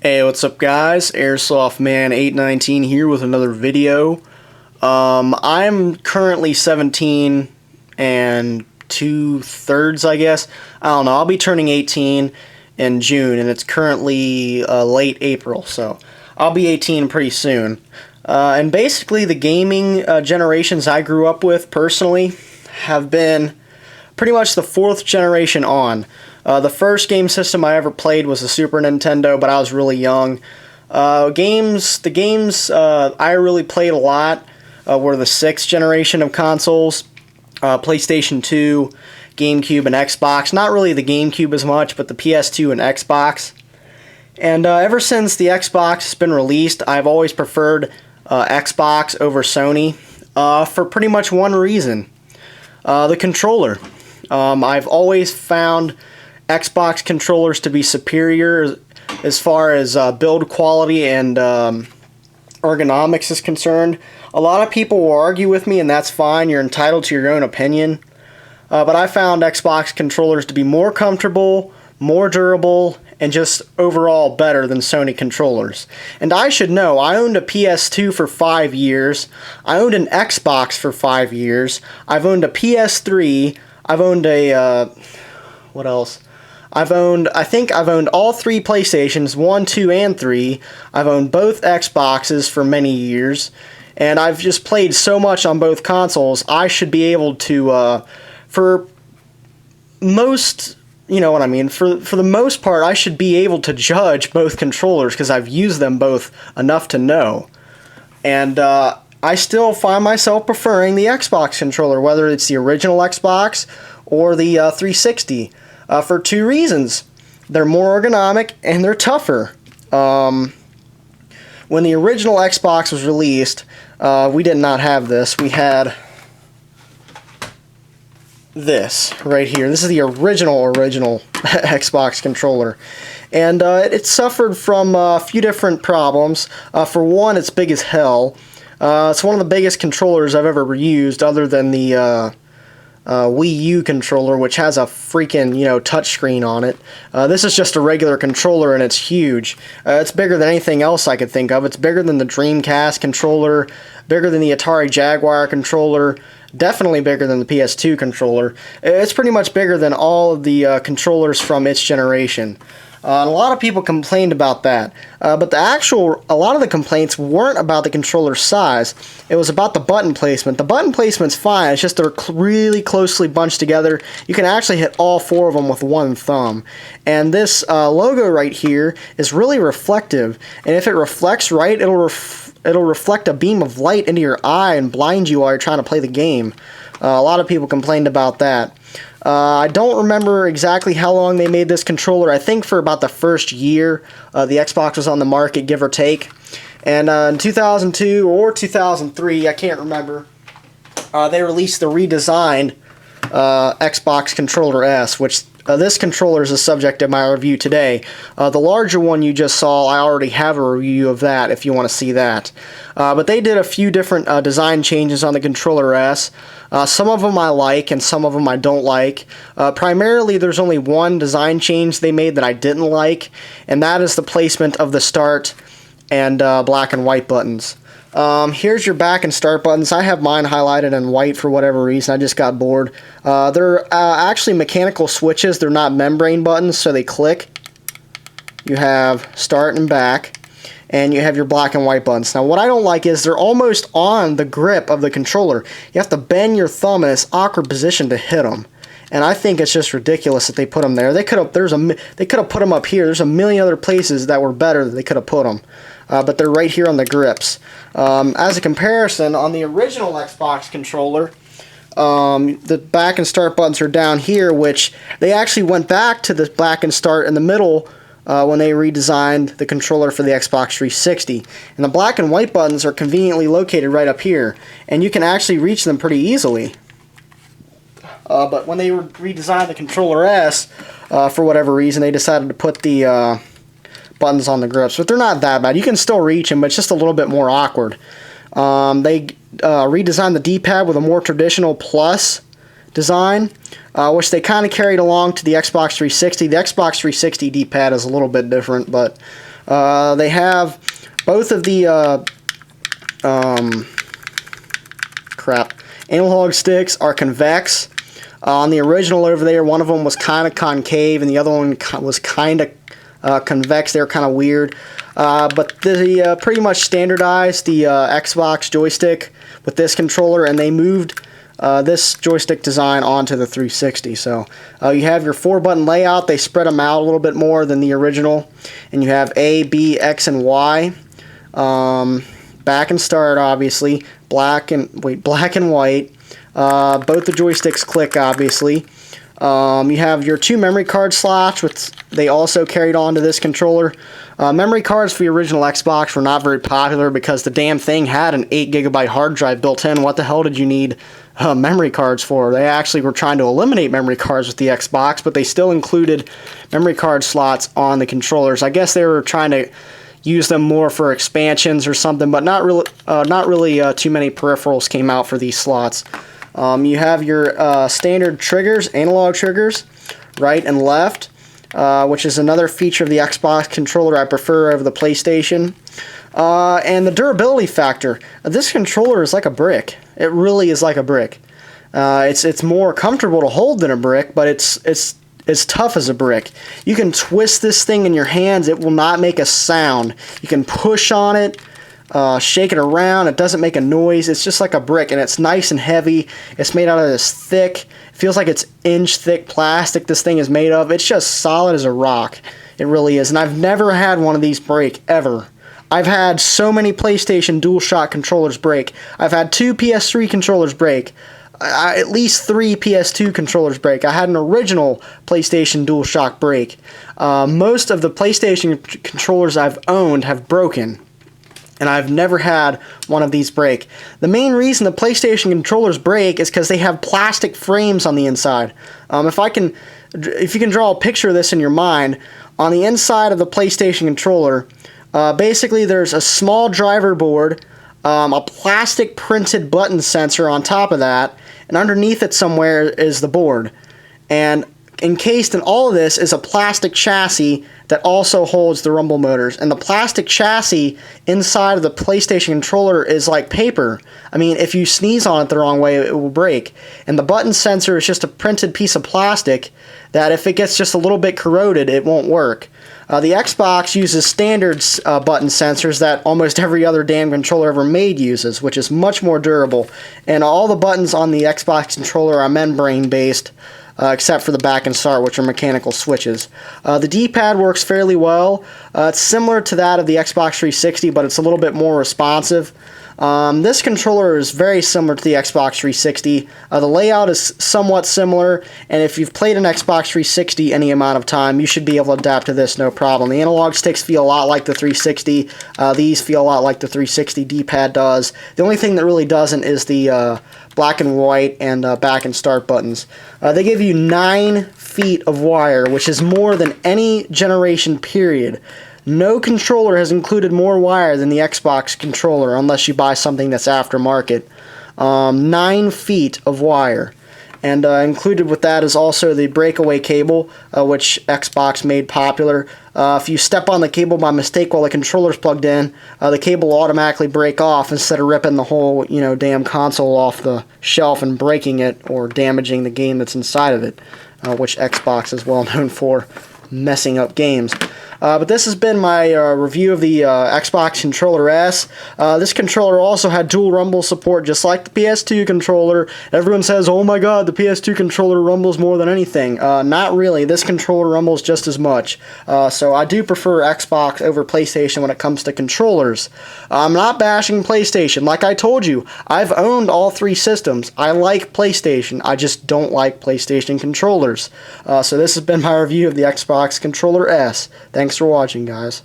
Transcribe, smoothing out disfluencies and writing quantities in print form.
Hey, what's up guys? Airsoft Man 819 here with another video. I'm currently 17 and 2/3, I guess. I don't know. I'll be turning 18 in June, and it's currently late April, so I'll be 18 pretty soon. And basically, the gaming generations I grew up with personally have been pretty much the fourth generation on. The first game system I ever played was the Super Nintendo, but I was really young. The games I really played a lot were the sixth generation of consoles, PlayStation 2, GameCube, and Xbox. Not really the GameCube as much, but the PS2 and Xbox. And ever since the Xbox has been released, I've always preferred Xbox over Sony for pretty much one reason. The controller. I've always found Xbox controllers to be superior as far as build quality and ergonomics is concerned. A lot of people will argue with me, and that's fine. You're entitled to your own opinion. But I found Xbox controllers to be more comfortable, more durable, and just overall better than Sony controllers. And I should know, I owned a PS2 for 5 years. I owned an Xbox for 5 years. I've owned a PS3. I've owned a, what else? I think I've owned all three PlayStations, 1, 2, and 3. I've owned both Xboxes for many years. And I've just played so much on both consoles, I should be able to, for most, you know what I mean, for the most part, I should be able to judge both controllers because I've used them both enough to know. And I still find myself preferring the Xbox controller, whether it's the original Xbox or the 360. For two reasons. They're more ergonomic and they're tougher. When the original Xbox was released, we did not have this. We had this right here. This is the original Xbox controller. And it suffered from a few different problems. For one, it's big as hell. It's one of the biggest controllers I've ever used, other than the Wii U controller, which has a freaking, touchscreen on it. This is just a regular controller, and it's huge. It's bigger than anything else I could think of. It's bigger than the Dreamcast controller, bigger than the Atari Jaguar controller, definitely bigger than the PS2 controller. It's pretty much bigger than all of the controllers from its generation. And a lot of people complained about that, but a lot of the complaints weren't about the controller size. It was about the button placement. The button placement's fine, it's just they're really closely bunched together. You can actually hit all four of them with one thumb. And this logo right here is really reflective, and if it reflects right, it'll reflect a beam of light into your eye and blind you while you're trying to play the game. A lot of people complained about that. I don't remember exactly how long they made this controller. I think for about the first year the Xbox was on the market, give or take. And in 2002 or 2003, I can't remember, they released the redesigned Xbox Controller S, which this controller is the subject of my review today. The larger one you just saw, I already have a review of that if you want to see that. But they did a few different design changes on the Controller S. Some of them I like and some of them I don't like. Primarily there's only one design change they made that I didn't like, and that is the placement of the start and black and white buttons. Here's your back and start buttons. I have mine highlighted in white for whatever reason. I just got bored. They're actually mechanical switches. They're not membrane buttons, so they click. You have start and back, and you have your black and white buttons. Now, what I don't like is they're almost on the grip of the controller. You have to bend your thumb in this awkward position to hit them. And I think it's just ridiculous that they put them there. They could have put them up here. There's a million other places that were better that they could have put them. But they're right here on the grips. As a comparison, on the original Xbox controller, the back and start buttons are down here, which they actually went back to the back and start in the middle when they redesigned the controller for the Xbox 360. And the black and white buttons are conveniently located right up here, and you can actually reach them pretty easily. But when they redesigned the Controller S, for whatever reason, they decided to put the buttons on the grips. But they're not that bad. You can still reach them, but it's just a little bit more awkward. They redesigned the D-pad with a more traditional plus design, which they kind of carried along to the Xbox 360. The Xbox 360 D-pad is a little bit different, but They have both of the analog sticks are convex. On the original over there, one of them was kind of concave and the other one was kind of convex. They were kind of weird. But they pretty much standardized the Xbox joystick with this controller, and they moved this joystick design onto the 360. So you have your 4-button layout. They spread them out a little bit more than the original. And you have A, B, X, and Y. Back and start, obviously. Black and white. Both the joysticks click, obviously. You have your 2 memory card slots, which they also carried on to this controller. Memory cards for the original Xbox were not very popular because the damn thing had an 8GB hard drive built in. What the hell did you need memory cards for? They actually were trying to eliminate memory cards with the Xbox, but they still included memory card slots on the controllers. I guess they were trying to use them more for expansions or something, but not really too many peripherals came out for these slots. You have your standard triggers, analog triggers, right and left, which is another feature of the Xbox controller I prefer over the PlayStation. And the durability factor. This controller is like a brick. It really is like a brick. It's more comfortable to hold than a brick, but it's tough as a brick. You can twist this thing in your hands. It will not make a sound. You can push on it, shake it around. It doesn't make a noise. It's just like a brick, and it's nice and heavy. It's made out of this thick, it feels like it's inch-thick plastic this thing is made of. It's just solid as a rock. It really is, and I've never had one of these break, ever. I've had so many PlayStation DualShock controllers break. I've had 2 PS3 controllers break. At least 3 PS2 controllers break. I had an original PlayStation DualShock break. Most of the PlayStation controllers I've owned have broken, and I've never had one of these break. The main reason the PlayStation controllers break is because they have plastic frames on the inside. If you can draw a picture of this in your mind, on the inside of the PlayStation controller, basically there's a small driver board, a plastic printed button sensor on top of that, and underneath it somewhere is the board. And encased in all of this is a plastic chassis that also holds the rumble motors. And the plastic chassis inside of the PlayStation controller is like paper. I mean, if you sneeze on it the wrong way, it will break. And the button sensor is just a printed piece of plastic that if it gets just a little bit corroded, it won't work. The Xbox uses standard button sensors that almost every other damn controller ever made uses, which is much more durable. And all the buttons on the Xbox controller are membrane based, except for the back and start, which are mechanical switches. The D-pad works fairly well. It's similar to that of the Xbox 360, but it's a little bit more responsive. This controller is very similar to the Xbox 360. The layout is somewhat similar, and if you've played an Xbox 360 any amount of time, you should be able to adapt to this no problem. The analog sticks feel a lot like the 360. These feel a lot like the 360 D-pad does. The only thing that really doesn't is the black and white and back and start buttons. They give you 9 feet of wire, which is more than any generation period. No controller has included more wire than the Xbox controller, unless you buy something that's aftermarket. 9 feet of wire. And included with that is also the breakaway cable, which Xbox made popular. If you step on the cable by mistake while the controller's plugged in, the cable will automatically break off instead of ripping the whole, damn console off the shelf and breaking it or damaging the game that's inside of it, which Xbox is well known for messing up games. But this has been my review of the Xbox Controller S. This controller also had dual rumble support, just like the PS2 controller. Everyone says, oh my god, the PS2 controller rumbles more than anything. Not really. This controller rumbles just as much. So I do prefer Xbox over PlayStation when it comes to controllers. I'm not bashing PlayStation. Like I told you, I've owned all 3 systems. I like PlayStation. I just don't like PlayStation controllers. So this has been my review of the Xbox Controller S. Thanks for watching, guys.